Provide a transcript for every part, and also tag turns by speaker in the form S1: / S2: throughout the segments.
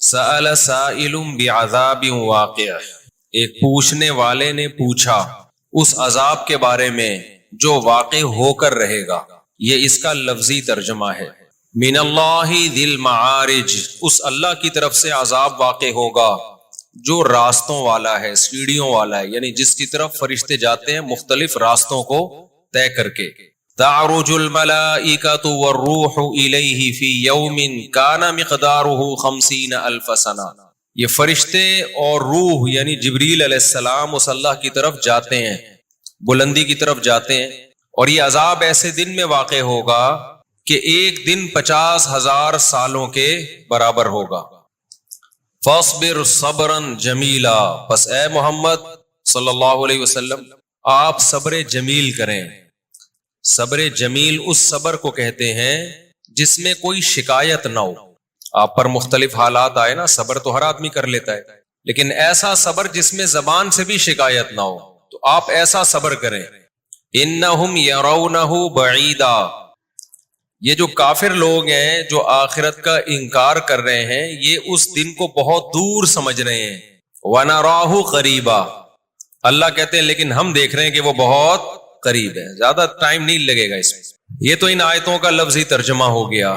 S1: سأل سائل بعذاب واقع، ایک پوچھنے والے نے پوچھا اس عذاب کے بارے میں جو واقع ہو کر رہے گا. یہ اس کا لفظی ترجمہ ہے. من اللہ ذی المعارج، اس اللہ کی طرف سے عذاب واقع ہوگا جو راستوں والا ہے، سیڑھیوں والا ہے، یعنی جس کی طرف فرشتے جاتے ہیں مختلف راستوں کو طے کر کے. تعرج الملائکۃ والروح الیہ فی یوم کان مقدارہ 50,000 سنہ. یہ فرشتے اور روح یعنی جبریل علیہ السلام اس اللہ کی طرف جاتے ہیں، بلندی کی طرف جاتے ہیں، اور یہ عذاب ایسے دن میں واقع ہوگا کہ ایک دن 50,000 سالوں کے برابر ہوگا. فاصبر صبرا جمیلا، پس اے محمد صلی اللہ علیہ وسلم آپ صبر جمیل کریں. صبر جمیل اس صبر کو کہتے ہیں جس میں کوئی شکایت نہ ہو. آپ پر مختلف حالات آئے نا، صبر تو ہر آدمی کر لیتا ہے، لیکن ایسا صبر جس میں زبان سے بھی شکایت نہ ہو، تو آپ ایسا صبر کریں. انہم یرونہ بعیدا، یہ جو کافر لوگ ہیں جو آخرت کا انکار کر رہے ہیں یہ اس دن کو بہت دور سمجھ رہے ہیں. وَنَرَاهُ قَرِيبًا، اللہ کہتے ہیں لیکن ہم دیکھ رہے ہیں کہ وہ بہت قریب ہے، زیادہ ٹائم نہیں لگے گا اس میں. یہ تو ان آیتوں کا لفظی ترجمہ ہو گیا.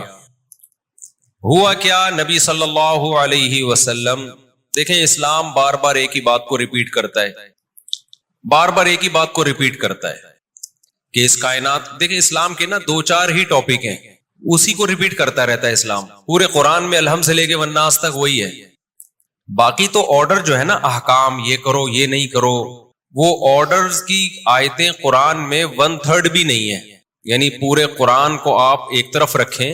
S1: ہوا کیا؟ نبی صلی اللہ علیہ وسلم، دیکھیں اسلام بار بار ایک ہی بات کو ریپیٹ کرتا ہے، بار بار ایک ہی بات کو ریپیٹ کرتا ہے کہ اس کائنات، دیکھیں اسلام کے نا 2-4 ہی ٹاپک ہیں، اسی کو ریپیٹ کرتا رہتا ہے اسلام. پورے قرآن میں الحمد سے لے کے والناس تک وہی ہے. باقی تو آرڈر جو ہے نا، احکام، یہ کرو یہ نہیں کرو، وہ آرڈرز کی آیتیں قرآن میں 1/3 بھی نہیں ہے. یعنی پورے قرآن کو آپ ایک طرف رکھیں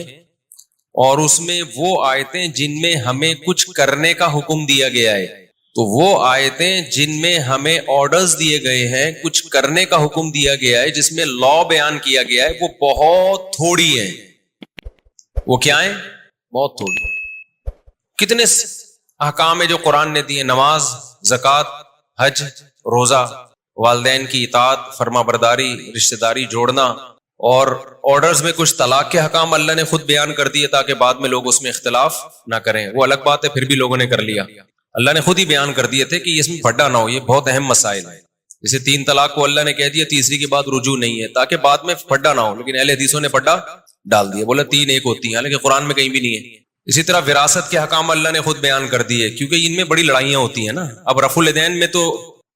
S1: اور اس میں وہ آیتیں جن میں ہمیں کچھ کرنے کا حکم دیا گیا ہے، تو وہ آیتیں جن میں ہمیں آرڈرز دیے گئے ہیں، کچھ کرنے کا حکم دیا گیا ہے، جس میں لا بیان کیا گیا ہے، وہ بہت تھوڑی ہیں. وہ کیا ہیں؟ بہت تھوڑی. کتنے احکام ہیں جو قرآن نے دیے؟ نماز، زکوٰۃ، حج، روزہ، والدین کی اطاعت، فرما برداری، رشتہ داری جوڑنا، اور آرڈرز میں کچھ طلاق کے حکام اللہ نے خود بیان کر دیے تاکہ بعد میں لوگ اس میں اختلاف نہ کریں. وہ الگ بات ہے، پھر بھی لوگوں نے کر لیا. اللہ نے خود ہی بیان کر دیے تھے کہ اس میں پھڈا نہ ہو، یہ بہت اہم مسائل ہے. جیسے 3 طلاق کو اللہ نے کہہ دیا تیسری کے بعد رجوع نہیں ہے تاکہ بعد میں پھڈا نہ ہو، لیکن اہل حدیثوں نے پھڈا ڈال دیا، بولا 3 ایک ہوتی ہیں، حالانکہ قرآن میں کہیں بھی نہیں ہے. اسی طرح وراثت کے حکام اللہ نے خود بیان کر دیے، کیونکہ ان میں بڑی لڑائیاں ہوتی ہیں نا. اب رفع الیدین میں تو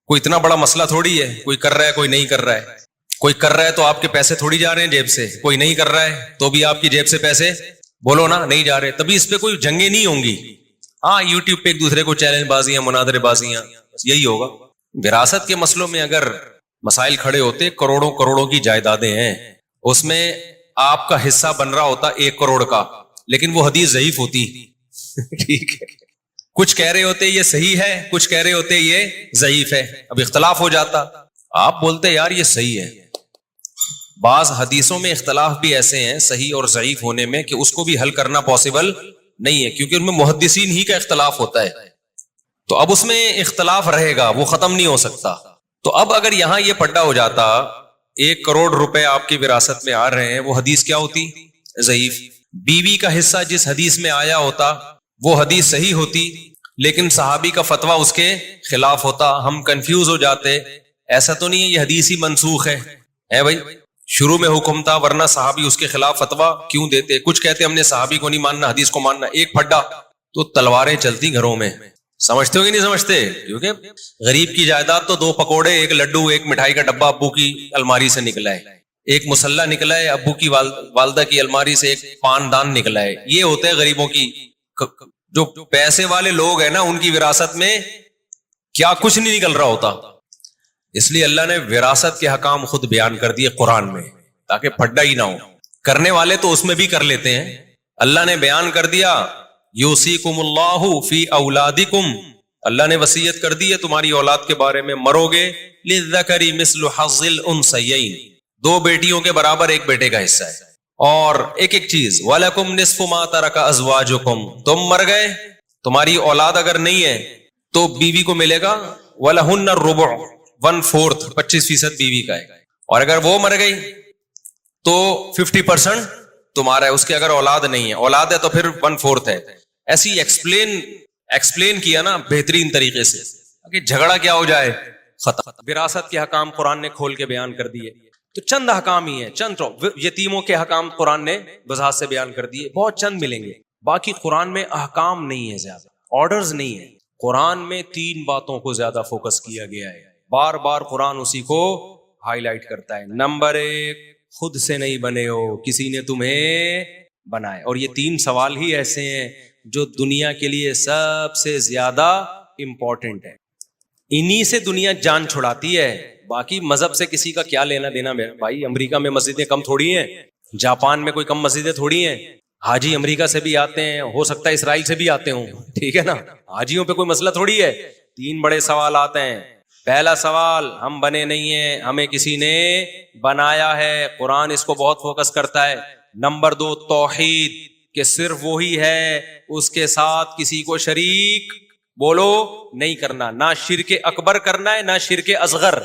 S1: کوئی اتنا بڑا مسئلہ تھوڑی ہے، کوئی کر رہا ہے کوئی نہیں کر رہا ہے. کوئی کر رہا ہے تو آپ کے پیسے تھوڑی جا رہے ہیں جیب سے، کوئی نہیں کر رہا ہے تو بھی آپ کی جیب سے پیسے بولو نا نہیں جا رہے. تبھی اس پہ کوئی جنگیں نہیں ہوں گی. ہاں یوٹیوب پہ ایک دوسرے کو چیلنج بازیاں، مناظرے بازیاں، یہی ہوگا. وراثت کے مسئلوں میں اگر مسائل کھڑے ہوتے، کروڑوں کروڑوں کی جائیدادیں ہیں، اس میں آپ کا حصہ بن رہا ہوتا 1 کروڑ کا، لیکن وہ حدیث ضعیف ہوتی. ٹھیک ہے، کچھ کہہ رہے ہوتے یہ صحیح ہے، کچھ کہہ رہے ہوتے یہ ضعیف ہے، اب اختلاف ہو جاتا. آپ بولتے یار یہ صحیح ہے. بعض حدیثوں میں اختلاف بھی ایسے ہیں صحیح اور ضعیف ہونے میں کہ اس کو بھی حل کرنا پاسبل نہیں ہے، کیونکہ ان میں محدثین ہی کا اختلاف ہوتا ہے. تو اب اس میں اختلاف رہے گا، وہ ختم نہیں ہو سکتا. تو اب اگر یہاں یہ پڈا ہو جاتا 1 کروڑ روپے آپ کی وراثت میں آ رہے ہیں، وہ حدیث کیا ہوتی؟ ضعیف. بیوی کا حصہ جس حدیث میں آیا ہوتا وہ حدیث صحیح ہوتی، لیکن صحابی کا فتویٰ اس کے خلاف ہوتا. ہم کنفیوز ہو جاتے، ایسا تو نہیں ہے یہ حدیث ہی منسوخ ہے بھائی، شروع میں حکم تھا ورنہ صحابی اس کے خلاف فتویٰ کیوں دیتے؟ کچھ کہتے ہم نے صحابی کو نہیں ماننا، حدیث کو ماننا. ایک پھڈا تو تلواریں چلتی گھروں میں. سمجھتے ہو کہ نہیں سمجھتے؟ کیونکہ غریب کی جائیداد تو 2 پکوڑے، 1 لڈو، 1 مٹھائی کا ڈبہ ابو کی الماری سے نکلا ہے، 1 مسلح نکلا ہے ابو کی والدہ کی الماری سے، 1 پان دان نکلا ہے. یہ ہوتے ہیں غریبوں کی. جو پیسے والے لوگ ہیں نا ان کی وراثت میں کیا کچھ نہیں نکل رہا ہوتا. اس لیے اللہ نے وراثت کے حکام خود بیان کر دیے قرآن میں تاکہ پھڈا ہی نہ ہو. کرنے والے تو اس میں بھی کر لیتے ہیں. اللہ نے بیان کر دیا یوصیکم اللہ فی اولادکم، اللہ نے وصیت کر دی ہے تمہاری اولاد کے بارے میں، مرو گے للذکر مثل حظ الانثیین، 2 بیٹیوں کے برابر 1 بیٹے کا حصہ ہے. اور ایک چیز وَلَكُمْ نِصْفُ مَا تَرَكَ أَزْوَاجُكُمْ، تم مر گئے، تمہاری اولاد اگر نہیں ہے تو بیوی کو ملے گا وَلَهُنَّ الرُّبُعُ، 1/4، 25% بیوی کا ہے. اور اگر وہ مر گئی تو 50% تمہارا ہے. اس کے اگر اولاد نہیں ہے، اولاد ہے تو پھر 1/4 ہے. ایسی ایکسپلین ایکسپلین کیا نا بہترین طریقے سے کہ جھگڑا کیا ہو جائے ختم. وراثت کے حکام قرآن نے کھول کے بیان کر دیے. تو چند احکام ہی ہیں, چند یتیموں کے حکام قرآن نے وضاحت سے بیان کر دیے, بہت چند ملیں گے. باقی قرآن میں احکام نہیں ہے, زیادہ آرڈرز نہیں ہے. قرآن میں 3 باتوں کو زیادہ فوکس کیا گیا ہے, بار بار قرآن اسی کو ہائی لائٹ کرتا ہے. نمبر 1, خود سے نہیں بنے ہو, کسی نے تمہیں بنایا. اور یہ 3 سوال ہی ایسے ہیں جو دنیا کے لیے سب سے زیادہ امپورٹنٹ ہے. انہی سے دنیا جان چھڑاتی ہے. باقی مذہب سے کسی کا کیا لینا دینا بھائی. امریکہ میں مسجدیں کم تھوڑی ہیں, جاپان میں کوئی کم مسجدیں تھوڑی ہیں. حاجی امریکہ سے بھی آتے ہیں, ہو سکتا ہے اسرائیل سے بھی آتے ہوں, ٹھیک ہے نا. حاجیوں پہ کوئی مسئلہ تھوڑی ہے. 3 بڑے سوال آتے ہیں. پہلا سوال, ہم بنے نہیں ہیں, ہمیں کسی نے بنایا ہے. قرآن اس کو بہت فوکس کرتا ہے. نمبر 2, توحید, کہ صرف وہی ہے, اس کے ساتھ کسی کو شریک بولو نہیں کرنا. نہ شرک اکبر کرنا ہے, نہ شرک اصغر.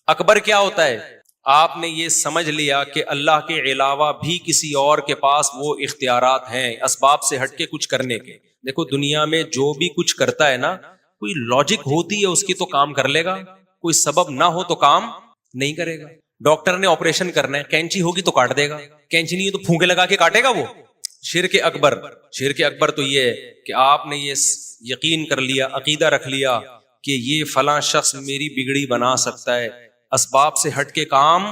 S1: اکبر کیا ہوتا ہے؟ آپ نے یہ سمجھ لیا کہ اللہ کے علاوہ بھی کسی اور کے پاس وہ اختیارات ہیں اسباب سے ہٹ کے کچھ کرنے کے. دیکھو دنیا میں جو بھی کچھ کرتا ہے نا, کوئی لاجک ہوتی ہے اس کی تو کام کر لے گا, کوئی سبب نہ ہو تو کام نہیں کرے گا. ڈاکٹر نے آپریشن کرنا ہے, کینچی ہوگی تو کاٹ دے گا, کینچی نہیں ہے تو پھونکے لگا کے کاٹے گا وہ. شرک اکبر, شرک اکبر تو یہ ہے کہ آپ نے یہ یقین کر لیا, عقیدہ رکھ لیا کہ یہ فلاں شخص میری بگڑی بنا سکتا ہے, اسباب سے ہٹ کے کام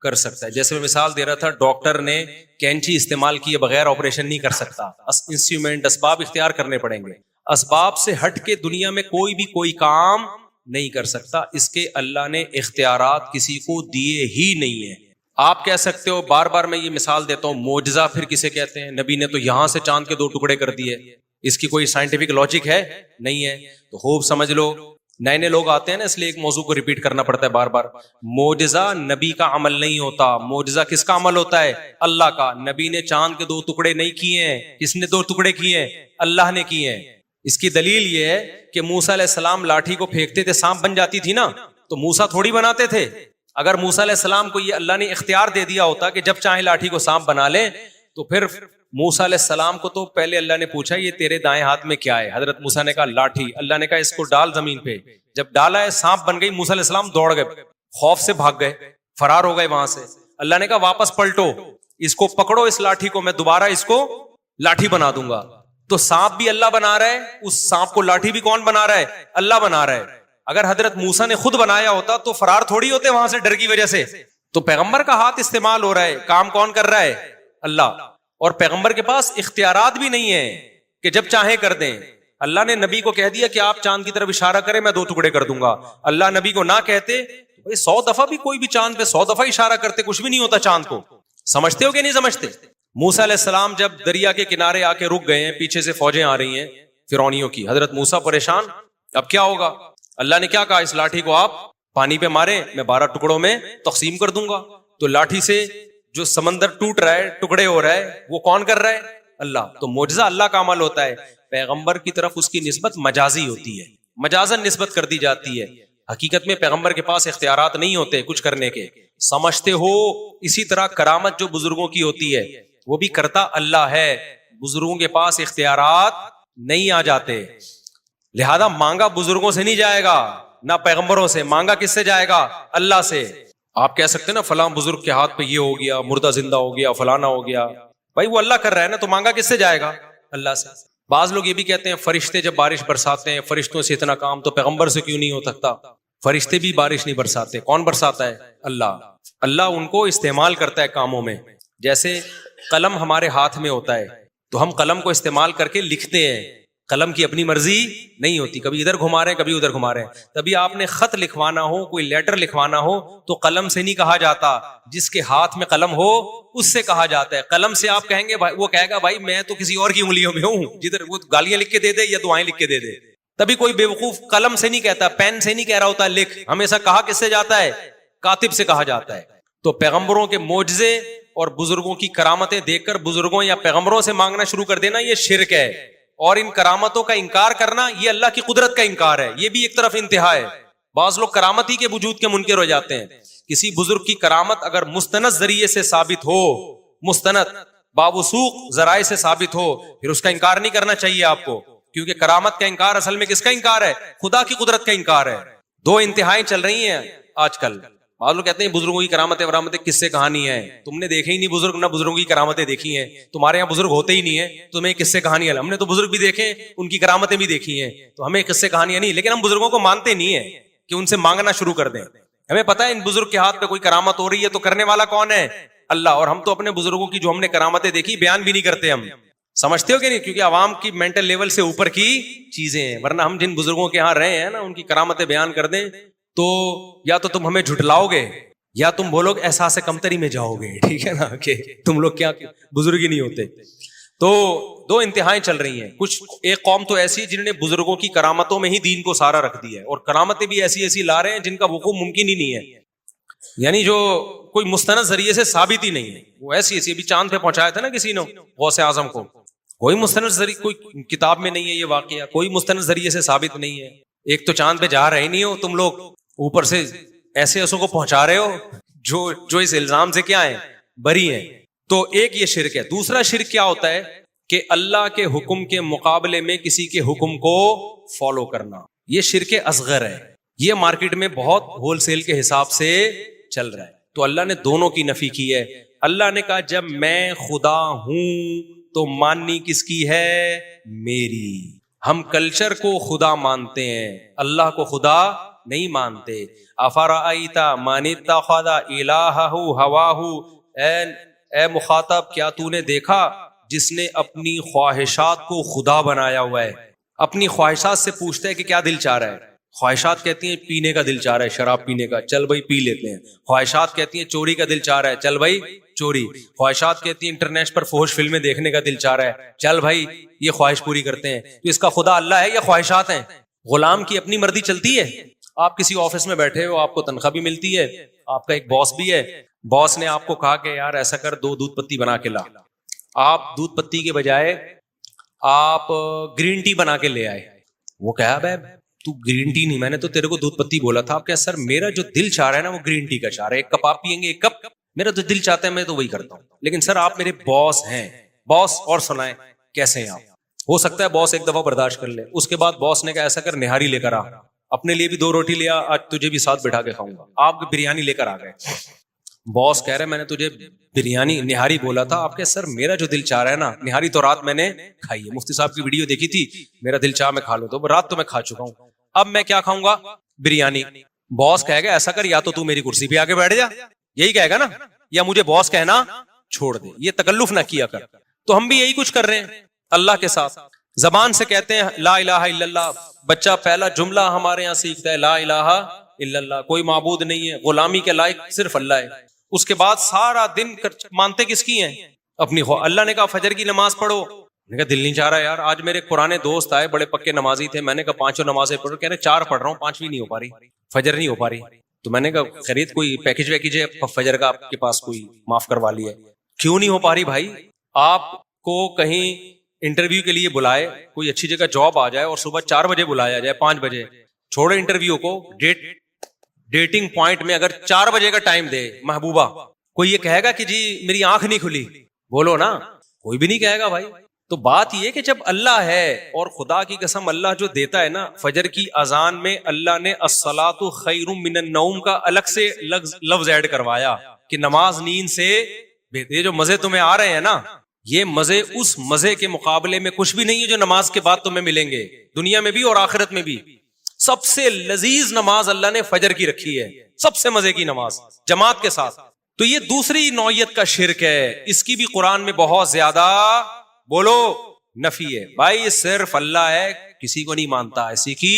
S1: کر سکتا ہے. جیسے میں مثال دے رہا تھا, ڈاکٹر نے کینچی استعمال کیے بغیر آپریشن نہیں کر سکتا, انسٹرومنٹ اسباب اختیار کرنے پڑیں گے. اسباب سے ہٹ کے دنیا میں کوئی بھی کوئی کام نہیں کر سکتا. اس کے اللہ نے اختیارات کسی کو دیے ہی نہیں ہیں. آپ کہہ سکتے ہو, بار بار میں یہ مثال دیتا ہوں, معجزہ پھر کسے کہتے ہیں؟ نبی نے تو یہاں سے چاند کے 2 ٹکڑے کر دیے, اس کی کوئی سائنٹیفک لاجک ہے نہیں ہے. تو خوب سمجھ لو, نئے لوگ آتے ہیں نا, اس لیے ایک موضوع کو ریپیٹ کرنا پڑتا ہے بار بار. معجزہ نبی کا عمل نہیں ہوتا, معجزہ کس کا عمل ہوتا ہے؟ اللہ کا. نبی نے چاند کے 2 ٹکڑے نہیں کیے ہیں, کس نے 2 ٹکڑے کیے ہیں؟ اللہ نے کیے ہیں. اس کی دلیل یہ ہے کہ موسیٰ علیہ السلام لاٹھی کو پھینکتے تھے, سانپ بن جاتی تھی نا, تو موسیٰ تھوڑی بناتے تھے. اگر موسیٰ علیہ السلام کو یہ اللہ نے اختیار دے دیا ہوتا کہ جب چاہے لاٹھی کو سانپ بنا لیں, تو پھر موسیٰ علیہ السلام کو تو پہلے اللہ نے پوچھا یہ تیرے دائیں ہاتھ میں کیا ہے؟ حضرت موسیٰ نے کہا لاٹھی. اللہ نے کہا اس کو ڈال زمین پہ. جب ڈالا ہے سانپ بن گئی, موسیٰ علیہ السلام دوڑ گئے, خوف سے بھاگ گئے, فرار ہو گئے وہاں سے. اللہ نے کہا واپس پلٹو, اس کو پکڑو, اس لاٹھی کو, میں دوبارہ اس کو لاٹھی بنا دوں گا. تو سانپ بھی اللہ بنا رہا ہے, اس سانپ کو لاٹھی بھی کون بنا رہا ہے؟ اللہ بنا رہا ہے. اگر حضرت موسیٰ نے خود بنایا ہوتا تو فرار تھوڑی ہوتے وہاں سے ڈر کی وجہ سے. تو پیغمبر کا ہاتھ استعمال ہو رہا ہے, کام کون کر رہا ہے؟ اللہ. اور پیغمبر کے پاس اختیارات بھی نہیں ہے کہ جب چاہیں کر دیں. اللہ نے نبی کو کہہ دیا کہ آپ چاند کی طرف اشارہ کریں, میں 2 ٹکڑے کر دوں گا. اللہ نبی کو نہ کہتے, 100 دفعہ بھی کوئی بھی چاند پہ 100 دفعہ اشارہ کرتے, کچھ بھی نہیں ہوتا چاند کو. سمجھتے ہو کہ نہیں سمجھتے؟ موسیٰ علیہ السلام جب دریا کے کنارے آ کے رک گئے ہیں, پیچھے سے فوجیں آ رہی ہیں فرعونیوں کی, حضرت موسیٰ پریشان, اب کیا ہوگا؟ اللہ نے کیا کہا, اس لاٹھی کو آپ پانی پہ ماریں, میں 12 ٹکڑوں میں تقسیم کر دوں گا. تو لاٹھی سے جو سمندر ٹوٹ رہا ہے, ٹکڑے ہو رہا ہے, وہ کون کر رہا ہے؟ اللہ. تو معجزہ اللہ کا عمل ہوتا ہے. پیغمبر کی طرف اس کی نسبت مجازی ہوتی ہے, مجازن نسبت کر دی جاتی ہے. حقیقت میں پیغمبر کے پاس اختیارات نہیں ہوتے کچھ کرنے کے, سمجھتے ہو. اسی طرح کرامت جو بزرگوں کی ہوتی ہے وہ بھی کرتا اللہ ہے, بزرگوں کے پاس اختیارات نہیں آ جاتے. لہذا مانگا بزرگوں سے نہیں جائے گا, نہ پیغمبروں سے. مانگا کس سے جائے گا؟ اللہ سے. آپ کہہ سکتے ہیں نا فلاں بزرگ کے ہاتھ پہ یہ ہو گیا, مردہ زندہ ہو گیا, فلانا ہو گیا. بھائی وہ اللہ کر رہا ہے نا, تو مانگا کس سے جائے گا؟ اللہ سے. بعض لوگ یہ بھی کہتے ہیں فرشتے جب بارش برساتے ہیں, فرشتوں سے اتنا کام, تو پیغمبر سے کیوں نہیں ہو سکتا؟ فرشتے بھی بارش نہیں برساتے. کون برساتا ہے؟ اللہ. اللہ ان کو استعمال کرتا ہے کاموں میں. جیسے قلم ہمارے ہاتھ میں ہوتا ہے تو ہم قلم کو استعمال کر کے لکھتے ہیں, قلم کی اپنی مرضی نہیں ہوتی, کبھی ادھر گھما رہے ہیں کبھی ادھر گھما رہے ہیں. تبھی آپ نے خط لکھوانا ہو, کوئی لیٹر لکھوانا ہو, تو قلم سے نہیں کہا جاتا, جس کے ہاتھ میں قلم ہو اس سے کہا جاتا ہے. قلم سے آپ کہیں گے, وہ کہے گا بھائی میں تو کسی اور کی انگلیوں میں ہوں, جدھر وہ گالیاں لکھ کے دے دے یا دعائیں لکھ کے دے دے. تبھی کوئی بیوقوف قلم سے نہیں کہتا, پین سے نہیں کہہ رہا ہوتا لکھ, ہمیشہ کہا کس سے جاتا ہے؟ کاتب سے کہا جاتا ہے. تو پیغمبروں کے معجزے اور بزرگوں کی کرامتیں دیکھ کر بزرگوں یا پیغمبروں سے مانگنا شروع کر دینا, یہ شرک ہے. اور ان کرامتوں کا انکار کرنا یہ اللہ کی قدرت کا انکار ہے, یہ بھی ایک طرف انتہا ہے. بعض لوگ کرامتی کے وجود کے منکر ہو جاتے ہیں. کسی بزرگ کی کرامت اگر مستند ذریعے سے ثابت ہو, مستند باوثوق ذرائع سے ثابت ہو, پھر اس کا انکار نہیں کرنا چاہیے آپ کو. کیونکہ کرامت کا انکار اصل میں کس کا انکار ہے؟ خدا کی قدرت کا انکار ہے. دو انتہائیں چل رہی ہیں آج کل. بعض لوگ کہتے ہیں بزرگوں کی کرامتیں ورامتیں کس سے کہانی ہے. تم نے دیکھے ہی نہیں بزرگ، نہ بزرگوں کی کرامتیں دیکھی ہیں. تمہارے یہاں بزرگ ہوتے ہی نہیں ہیں، تمہیں کس سے کہانی ہے؟ ہم نے تو بزرگ بھی دیکھے، ان کی کرامتیں بھی دیکھی ہیں، تو ہمیں کس سے کہانیاں نہیں. لیکن ہم بزرگوں کو مانتے نہیں ہیں کہ ان سے مانگنا شروع کر دیں. ہمیں پتا ہے ان بزرگ کے ہاتھ پہ کوئی کرامت ہو رہی ہے تو کرنے والا کون ہے؟ اللہ. اور ہم تو اپنے بزرگوں کی جو ہم نے کرامتیں دیکھی بیان بھی نہیں کرتے. ہم سمجھتے ہو کہ نہیں؟ کیونکہ عوام کی مینٹل لیول سے اوپر کی چیزیں ہیں. ورنہ ہم جن بزرگوں کے ہاں رہے ہیں نا، ان کی کرامتیں بیان کر دیں تو یا تو تم ہمیں جھٹلاؤ گے یا تم بولو گے احساس کمتری میں جاؤ گے. ٹھیک ہے نا، کہ تم لوگ کیا بزرگ ہی نہیں ہوتے. تو دو انتہائیں چل رہی ہیں. کچھ ایک قوم تو ایسی ہے جنہوں نے بزرگوں کی کرامتوں میں ہی دین کو سارا رکھ دیا ہے، اور کرامتیں بھی ایسی ایسی لا رہے ہیں جن کا وقوع ممکن ہی نہیں ہے، یعنی جو کوئی مستند ذریعے سے ثابت ہی نہیں ہے. وہ ایسی ایسی ابھی چاند پہ پہنچایا تھا نا کسی نے غوث اعظم کو، کوئی مستند ذریعے، کوئی کتاب میں نہیں ہے یہ واقعہ، کوئی مستند ذریعے سے ثابت نہیں ہے. ایک تو چاند پہ جا رہے نہیں ہو تم لوگ، اوپر سے ایسے ایسوں کو پہنچا رہے ہو جو اس الزام سے کیا ہیں؟ بری ہیں. تو ایک یہ شرک ہے. دوسرا شرک کیا ہوتا ہے کہ اللہ کے حکم کے مقابلے میں کسی کے حکم کو فالو کرنا. یہ شرک اصغر ہے. یہ مارکیٹ میں بہت ہول سیل کے حساب سے چل رہا ہے. تو اللہ نے دونوں کی نفی کی ہے. اللہ نے کہا جب میں خدا ہوں تو ماننی کس کی ہے؟ میری. ہم کلچر کو خدا مانتے ہیں، اللہ کو خدا نہیں مانتے. افرأیت من اتخذ الہہ ہواہ، اے مخاطب کیا تو نے دیکھا جس نے اپنی خواہشات کو خدا بنایا ہوا ہے. اپنی خواہشات سے پوچھتا ہے کہ کیا دل چاہ رہا ہے. خواہشات کہتی ہیں پینے کا دل چاہ رہا ہے، شراب پینے کا، چل بھائی پی لیتے ہیں. خواہشات کہتی ہیں چوری کا دل چاہ رہا ہے، چل بھائی چوری. خواہشات کہتی ہیں انٹرنیٹ پر فحش فلمیں دیکھنے کا دل چاہ رہا ہے، چل بھائی یہ خواہش پوری کرتے ہیں. تو اس کا خدا اللہ ہے یا خواہشات ہیں؟ غلام کی اپنی مرضی چلتی ہے. آپ کسی آفس میں بیٹھے ہو، آپ کو تنخواہ بھی ملتی ہے، آپ کا ایک باس بھی ہے. باس نے آپ کو کہا کہ یار ایسا کر 2 دودھ پتی بنا کے لا. آپ دودھ پتی کے بجائے آپ گرین ٹی بنا کے لے آئے. وہ کہا بھائی تو گرین ٹی نہیں، میں نے تو تیرے کو دودھ پتی بولا تھا. آپ کہا سر میرا جو دل چاہ رہا ہے نا وہ گرین ٹی کا چاہ رہا ہے، 1 کپ آپ پیئیں گے 1 کپ، میرا جو دل چاہتا ہے میں تو وہی کرتا ہوں. لیکن سر آپ میرے باس ہیں. باس اور سنائیں کیسے ہیں آپ؟ ہو سکتا ہے باس ایک دفعہ برداشت کر لے، اس کے بعد باس نے کہا ایسا کر نہاری لے کر آ، اپنے لیے بھی 2 روٹی لیا، آج تجھے بھی ساتھ بٹھا کے کھاؤں گا. آپ بریانی لے کر آ گئے. باس کہہ رہے میں نے تجھے بریانی نہاری بولا تھا. آپ کہ سر میرا جو دل چاہ رہا ہے نا، نہاری تو رات میں نے کھائی ہے، مفتی صاحب کی ویڈیو دیکھی تھی، میرا دل چاہ میں کھا لوں، تو رات تو میں کھا چکا ہوں، اب میں کیا کھاؤں گا؟ بریانی. باس کہے گا ایسا کر یا تو میری کرسی پہ آ کے بیٹھ جا، یہی کہے گا نا، یا مجھے باس کہنا چھوڑ دے، یہ تکلف نہ کیا کر. تو ہم بھی یہی کچھ کر رہے ہیں اللہ کے ساتھ. زبان سے کہتے ہیں لا الہ الا اللہ، بچہ پہلا جملہ ہمارے یہاں سیکھتا ہے لا الہ الا اللہ، کوئی معبود نہیں ہے، غلامی کے لائق صرف اللہ ہے. اس کے بعد سارا دن مانتے کس کی ہیں؟ اپنی. اللہ نے کہا فجر کی نماز پڑھو، میں نے کہا دل نہیں چاہ رہا یار. آج میرے پرانے دوست آئے بڑے پکے نمازی تھے، میں نے کہا 5 نمازیں پڑھو، کہہ رہے 4 پڑھ رہا ہوں، 5ویں نہیں ہو پا رہی، فجر نہیں ہو پا رہی. تو میں نے کہا خرید کوئی پیکج ویکج ہے فجر کا آپ کے پاس، کوئی معاف کروا لیا ہے. کیوں نہیں ہو پا رہی بھائی؟ آپ کو کہیں انٹرویو کے لیے بلائے، کوئی اچھی جگہ جاب آ جائے اور صبح 4 بجے بلایا جائے، 5 بجے چھوڑے انٹرویو کو، ڈیٹنگ پوائنٹ میں اگر 4 بجے کا ٹائم دے محبوبہ، کوئی یہ کہے گا کہ جی میری آنکھ نہیں کھلی؟ بولو نا، کوئی بھی نہیں کہے گا بھائی. تو بات یہ کہ جب اللہ ہے، اور خدا کی قسم اللہ جو دیتا ہے نا، فجر کی اذان میں اللہ نے الصلاۃ خیر من النوم کا الگ سے لفظ ایڈ کروایا کہ نماز نیند سے. یہ جو مزے تمہیں آ رہے ہیں نا، یہ مزے اس مزے کے مقابلے میں کچھ بھی نہیں ہے جو نماز کے بعد تمہیں ملیں گے، دنیا میں بھی اور آخرت میں بھی. سب سے لذیذ نماز اللہ نے فجر کی رکھی ہے، سب سے مزے کی نماز جماعت کے ساتھ. تو یہ دوسری نوعیت کا شرک ہے، اس کی بھی قرآن میں بہت زیادہ بولو نفی ہے. بھائی صرف اللہ ہے، کسی کو نہیں مانتا، ایسی کی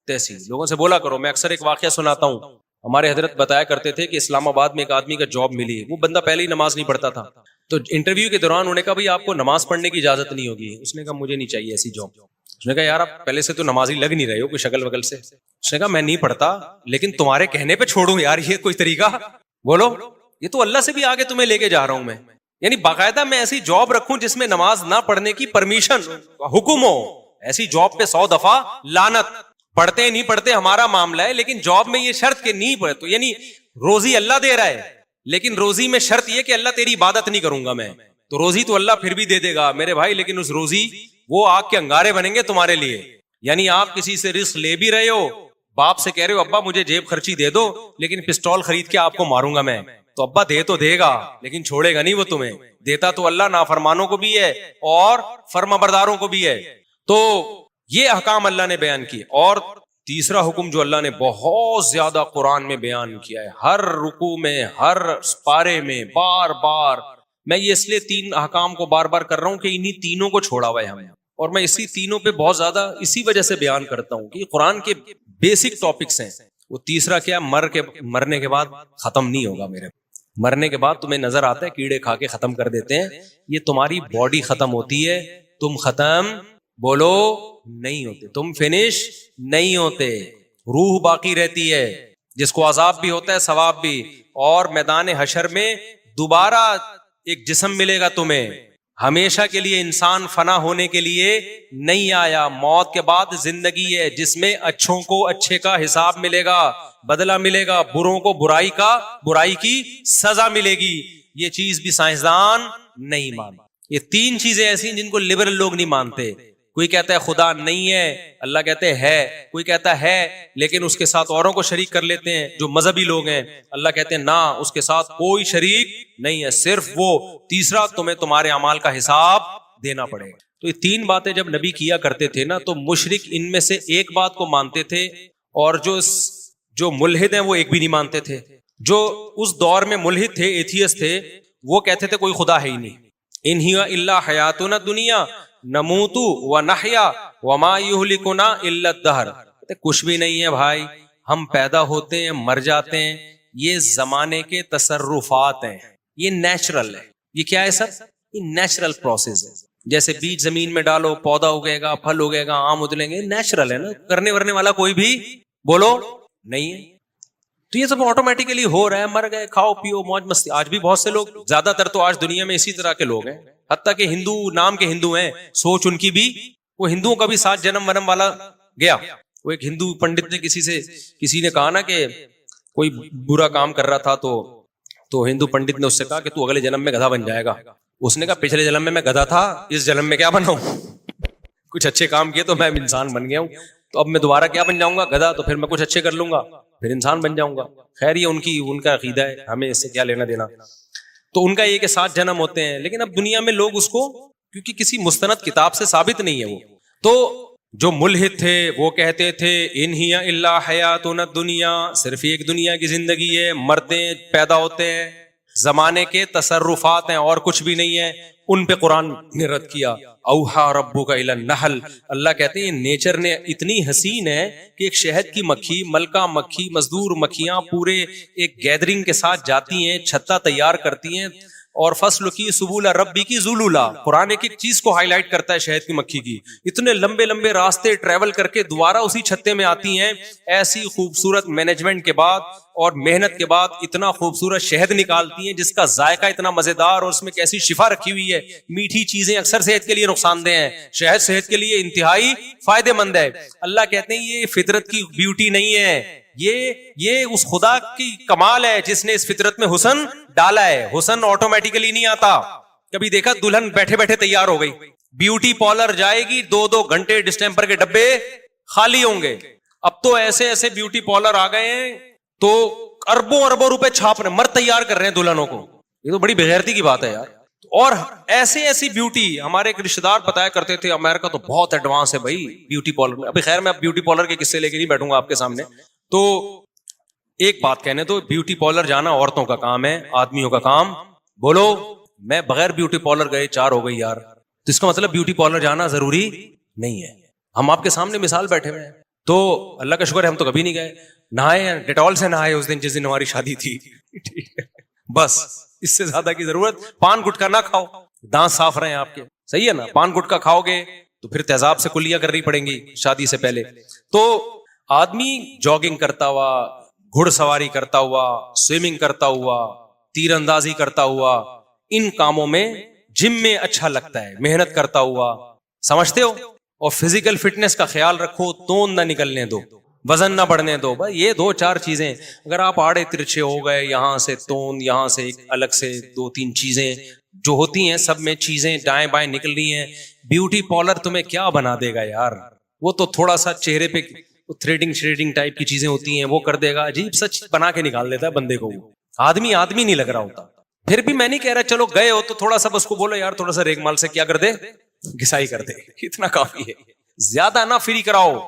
S1: تیسی. لوگوں سے بولا کرو. میں اکثر ایک واقعہ سناتا ہوں، ہمارے حضرت بتایا کرتے تھے کہ اسلام آباد میں ایک آدمی کا جاب ملی، وہ بندہ پہلے ہی نماز نہیں پڑھتا تھا. تو انٹرویو کے دوران انہوں نے کہا بھائی آپ کو نماز پڑھنے کی اجازت نہیں ہوگی. اس نے کہا مجھے نہیں چاہیے ایسی جاب. اس نے کہا یار آپ پہلے سے تو نمازی لگ نہیں رہے ہو کوئی شکل وکل سے. اس نے کہا میں نہیں پڑھتا لیکن تمہارے کہنے پہ چھوڑوں یار، یہ کوئی طریقہ؟ بولو، یہ تو اللہ سے بھی آگے تمہیں لے کے جا رہا ہوں میں. یعنی باقاعدہ میں ایسی جاب رکھوں جس میں نماز نہ پڑھنے کی پرمیشن حکم ہو. ایسی جاب پہ 100 دفعہ لعنت. پڑھتے نہیں پڑھتے ہمارا معاملہ ہے، لیکن جاب میں یہ شرط کہ نہیں پڑھے. تو یعنی روزی اللہ دے رہا ہے، لیکن روزی میں شرط یہ کہ اللہ تیری عبادت نہیں کروں گا میں. تو روزی تو اللہ پھر بھی دے دے گا میرے بھائی، لیکن اس روزی وہ آگ کے انگارے بنیں گے تمہارے لیے. یعنی آپ کسی سے رزق لے بھی رہے ہو، باپ سے کہہ رہے ہو ابا مجھے جیب خرچی دے دو لیکن پسٹول خرید کے آپ کو ماروں گا میں، تو ابا دے تو دے گا لیکن چھوڑے گا نہیں وہ تمہیں. دیتا تو اللہ نافرمانوں کو بھی ہے اور فرما برداروں کو بھی ہے. تو یہ احکام اللہ نے بیان کیے. اور تیسرا حکم جو اللہ نے بہت زیادہ قرآن میں بیان کیا ہے، ہر رکوع میں، ہر پارے میں، بار بار. میں یہ اس لیے 3 احکام کو بار بار کر رہا ہوں کہ انہی تینوں کو چھوڑا ہوا ہے ہم نے، اور میں اسی تینوں پہ بہت زیادہ اسی وجہ سے بیان کرتا ہوں کہ یہ قرآن کے بیسک ٹاپکس ہیں. وہ تیسرا کیا، مرنے کے بعد ختم نہیں ہوگا. میرے مرنے کے بعد تمہیں نظر آتا ہے کیڑے کھا کے ختم کر دیتے ہیں، یہ تمہاری باڈی ختم ہوتی ہے، تم ختم بولو نہیں ہوتے، تم فنش نہیں ہوتے. روح باقی رہتی ہے جس کو عذاب بھی ہوتا ہے ثواب بھی. اور میدان حشر میں دوبارہ ایک جسم ملے گا تمہیں. ہمیشہ کے لیے انسان فنا ہونے کے لیے نہیں آیا. موت کے بعد زندگی ہے جس میں اچھوں کو اچھے کا حساب ملے گا، بدلہ ملے گا، بروں کو برائی کی سزا ملے گی. یہ چیز بھی سائنسدان نہیں مانتے. یہ 3 چیزیں ایسی ہیں جن کو لبرل لوگ نہیں مانتے. کوئی کہتا ہے خدا نہیں ہے، اللہ کہتے ہے. کوئی کہتا ہے لیکن اس کے ساتھ اوروں کو شریک کر لیتے ہیں جو مذہبی لوگ ہیں. اللہ کہتے ہیں نہ، اس کے ساتھ کوئی شریک نہیں ہے، صرف وہ. تیسرا تمہیں تمہارے اعمال کا حساب دینا پڑے گا. تو یہ 3 باتیں جب نبی کیا کرتے تھے نا تو مشرک ان میں سے ایک بات کو مانتے تھے، اور جو ملحد ہیں وہ ایک بھی نہیں مانتے تھے. جو اس دور میں ملحد تھے، ایتھیسٹ تھے، وہ کہتے تھے کوئی خدا ہے ہی نہیں. ان ہی الا حیاتنا دنیا نموت ونحیا وما یہلکنا الا الدہر. کچھ بھی نہیں ہے بھائی، ہم پیدا ہوتے ہیں مر جاتے ہیں، یہ زمانے کے تصرفات ہیں، یہ نیچرل ہے. یہ کیا ہے سر؟ یہ نیچرل پروسیس ہے. جیسے بیج زمین میں ڈالو، پودا اگے گا، پھل اگے گا، آم ادلیں گے، نیچرل ہے نا. کرنے ورنے والا کوئی بھی بولو نہیں ہے. تو یہ سب آٹومیٹیکلی ہو رہا ہے. مر گئے، کھاؤ پیو موج مستی. آج بھی بہت سے لوگ، زیادہ تر تو آج دنیا میں اسی طرح کے لوگ ہیں. حتیٰ کہ ہندو نام کے ہندو ہیں، سوچ ان کی بھی، وہ ہندوؤں کا بھی 7 جنم ونم والا گیا. وہ ایک ہندو پنڈت نے کسی نے کہا نا کہ کوئی برا کام کر رہا تھا تو ہندو پنڈت نے اس سے کہا کہ تو اگلے جنم میں گدھا بن جائے گا. اس نے کہا پچھلے جنم میں گدھا تھا، اس جنم میں کیا بناؤں؟ کچھ اچھے کام کیے تو میں انسان بن گیا ہوں، تو اب میں دوبارہ کیا بن جاؤں گا؟ گدھا. تو پھر میں کچھ اچھے کر لوں گا پھر انسان بن جاؤں گا. خیر یہ ان کا عقیدہ ہے، ہمیں اس سے کیا لینا دینا. تو ان کا یہ کہ 7 جنم ہوتے ہیں. لیکن اب دنیا میں لوگ اس کو، کیونکہ کسی مستند کتاب سے ثابت نہیں ہے وہ، تو جو ملحد تھے وہ کہتے تھے ان ہی الا حیاتنا الدنیا، صرف ایک دنیا کی زندگی ہے، مرتے ہیں پیدا ہوتے ہیں، زمانے کے تصرفات ہیں اور کچھ بھی نہیں ہے. ان پہ قرآن نے رد کیا. اوحا ربک الی النحل، اللہ کہتے ہیں نیچر نے اتنی حسین ہے کہ ایک شہد کی مکھی، ملکہ مکھی، مزدور مکھیاں پورے ایک گیدرنگ کے ساتھ جاتی ہیں، چھتا تیار کرتی ہیں، اور فصل کی سبول ربی کی ذلولا. قرآن ایک چیز کو ہائی لائٹ کرتا ہے شہد کی مکھی کی. اتنے لمبے لمبے راستے ٹریول کر کے دوبارہ اسی چھتے میں آتی ہیں. ایسی خوبصورت مینجمنٹ کے بعد اور محنت کے بعد اتنا خوبصورت شہد نکالتی ہیں جس کا ذائقہ اتنا مزیدار، اور اس میں کیسی شفا رکھی ہوئی ہے. میٹھی چیزیں اکثر صحت کے لیے نقصان دہ ہیں، شہد صحت کے لیے انتہائی فائدہ مند ہے. اللہ کہتے ہیں یہ فطرت کی بیوٹی نہیں ہے، یہ اس خدا کی کمال ہے جس نے اس فطرت میں حسن ڈالا ہے. حسن آٹومیٹیکلی نہیں آتا. کبھی دیکھا دلہن بیٹھے بیٹھے تیار ہو گئی؟ بیوٹی پارلر جائے گی، 2 گھنٹے ڈسٹمپر کے ڈبے خالی ہوں گے. اب تو ایسے بیوٹی پارلر آ گئے ہیں تو اربوں روپے چھاپ رہے، مرد تیار کر رہے ہیں دلہنوں کو. یہ تو بڑی بغیرتی کی بات ہے یار. اور ایسی بیوٹی، ہمارے ایک رشتے دار بتایا کرتے تھے امریکہ تو بہت ایڈوانس ہے بھائی بیوٹی پارلر میں. ابھی خیر میں اب بیوٹی پارلر کے قصے لے کے نہیں بیٹھوں گا آپ کے سامنے. تو ایک بات کہنے تو، بیوٹی پارلر جانا عورتوں کا کام ہے، آدمیوں کا کام بولو. میں بغیر بیوٹی پارلر گئے 4 ہو گئی یار. تو اس کا مطلب بیوٹی پارلر جانا ضروری نہیں ہے. ہم آپ کے سامنے مثال بیٹھے ہوئے ہیں. تو اللہ کا شکر ہے ہم تو کبھی نہیں گئے. نہائے ڈیٹول سے نہائے اس دن جس دن ہماری شادی تھی. بس اس سے زیادہ کی ضرورت. پان گٹکا نہ کھاؤ، دانت صاف رہے ہیں آپ کے، صحیح ہے نا. پان گٹکا کھاؤ گے تو پھر تیزاب سے کلیاں کرنی پڑیں گی شادی سے پہلے. تو آدمی جاگنگ کرتا ہوا، گھڑ سواری کرتا ہوا، سوئمنگ کرتا ہوا، تیر اندازی کرتا ہوا، ان کاموں میں جم میں اچھا لگتا ہے، محنت کرتا ہوا، سمجھتے ہو. اور فزیکل فٹنس کا خیال رکھو، توند نہ نکلنے دو. وزن نہ بڑھنے دو. بھائی یہ دو چار چیزیں اگر آپ آڑے ترچھے ہو گئے, یہاں سے توند, یہاں سے الگ سے دو تین چیزیں جو ہوتی ہیں, سب میں چیزیں دائیں بائیں نکل رہی ہیں. بیوٹی پارلر تمہیں کیا بنا دے گا یار, وہ تو تھوڑا سا چہرے پہ تھریڈنگ شریڈنگ ٹائپ کی چیزیں ہوتی ہیں وہ کر دے گا, عجیب سچ بنا کے نکال دیتا ہے بندے کو. آدمی نہیں لگ رہا ہوتا. پھر بھی میں نہیں کہہ رہا چلو گئے ہو تو تھوڑا سا بس کو بولو یار تھوڑا سا ریگ مال سے کیا کر دے, گھسائی کر دے, اتنا کافی ہے, زیادہ نہ فری کراؤ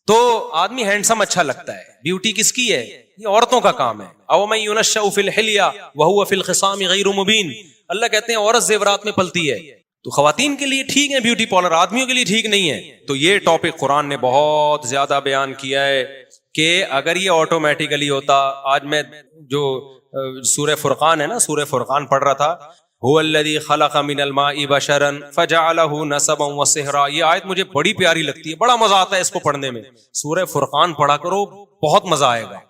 S1: تو آدمی ہینڈسم اچھا لگتا ہے. بیوٹی کس کی ہے؟ یہ عورتوں کا کام ہے. او من ينشأ في الحلیہ وهو في الخصام غیر مبین. اللہ کہتے ہیں عورت زیورات میں پلتی ہے. تو خواتین کے لیے ٹھیک ہے بیوٹی پارلر, آدمیوں کے لیے ٹھیک نہیں ہے. تو یہ ٹاپک قرآن نے بہت زیادہ بیان کیا ہے کہ اگر یہ آٹومیٹیکلی ہوتا. آج میں جو سورہ فرقان ہے نا, سورہ فرقان پڑھ رہا تھا, هو الذی خلق من الماء بشرا فجعله نسبا وصہرا. یہ آیت مجھے بڑی پیاری لگتی ہے, بڑا مزہ آتا ہے اس کو پڑھنے میں. سورہ فرقان پڑھا کرو, بہت مزہ آئے گا.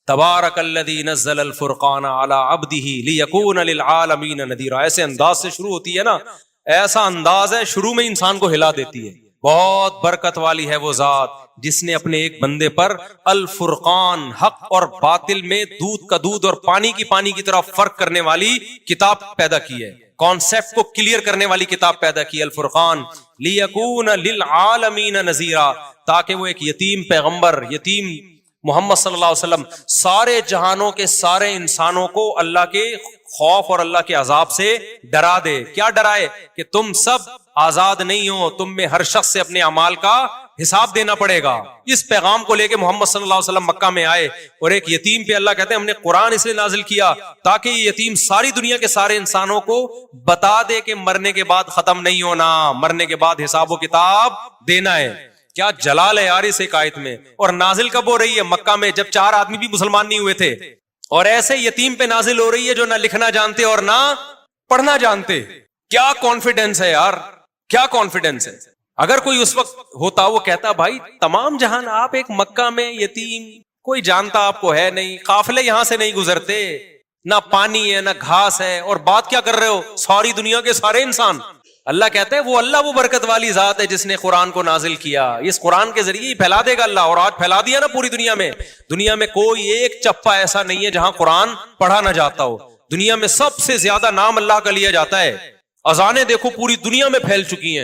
S1: تبارک الذی نزل الفرقان علی عبدہ لیکون للعالمین نذیرا. ایسے انداز سے شروع ہوتی ہے نا, ایسا انداز ہے شروع میں انسان کو ہلا دیتی ہے. بہت برکت والی ہے وہ ذات جس نے اپنے ایک بندے پر الفرقان, حق اور باطل میں دودھ کا دودھ اور پانی کی طرح فرق کرنے والی کتاب پیدا کی ہے. کانسیپٹ کو کلیئر کرنے والی کتاب پیدا کی, الفرقان. لیکون للعالمین نذیرا, تاکہ وہ ایک یتیم پیغمبر, یتیم محمد صلی اللہ علیہ وسلم سارے جہانوں کے سارے انسانوں کو اللہ کے خوف اور اللہ کے عذاب سے ڈرا دے. کیا ڈرائے؟ کہ تم سب آزاد نہیں ہو, تم میں ہر شخص سے اپنے اعمال کا حساب دینا پڑے گا. اس پیغام کو لے کے محمد صلی اللہ علیہ وسلم مکہ میں آئے, اور ایک یتیم پہ اللہ کہتے ہیں ہم نے قرآن اس لیے نازل کیا تاکہ یہ یتیم ساری دنیا کے سارے انسانوں کو بتا دے کہ مرنے کے بعد ختم نہیں ہونا, مرنے کے بعد حساب و کتاب دینا ہے. کیا جلال ہے یار اس ایک آیت میں. اور نازل کب ہو رہی ہے؟ مکہ میں, جب 4 آدمی بھی مسلمان نہیں ہوئے تھے. اور ایسے یتیم پہ نازل ہو رہی ہے جو نہ لکھنا جانتے اور نہ پڑھنا جانتے. کیا کانفیڈنس ہے یار, کیا کانفیڈنس ہے. اگر کوئی اس وقت ہوتا وہ کہتا بھائی تمام جہان آپ ایک مکہ میں یتیم, کوئی جانتا آپ کو ہے نہیں, قافلے یہاں سے نہیں گزرتے, نہ پانی ہے نہ گھاس ہے, اور بات کیا کر رہے ہو ساری دنیا کے سارے انسان. اللہ کہتا ہے وہ برکت والی ذات ہے جس نے قرآن کو نازل کیا. اس قرآن کے ذریعے ہی پھیلا دے گا اللہ, اور آج پھیلا دیا نا پوری دنیا میں. دنیا میں کوئی ایک چپا ایسا نہیں ہے جہاں قرآن پڑھا نہ جاتا ہو. دنیا میں سب سے زیادہ نام اللہ کا لیا جاتا ہے. اذانیں دیکھو پوری دنیا میں پھیل چکی ہیں.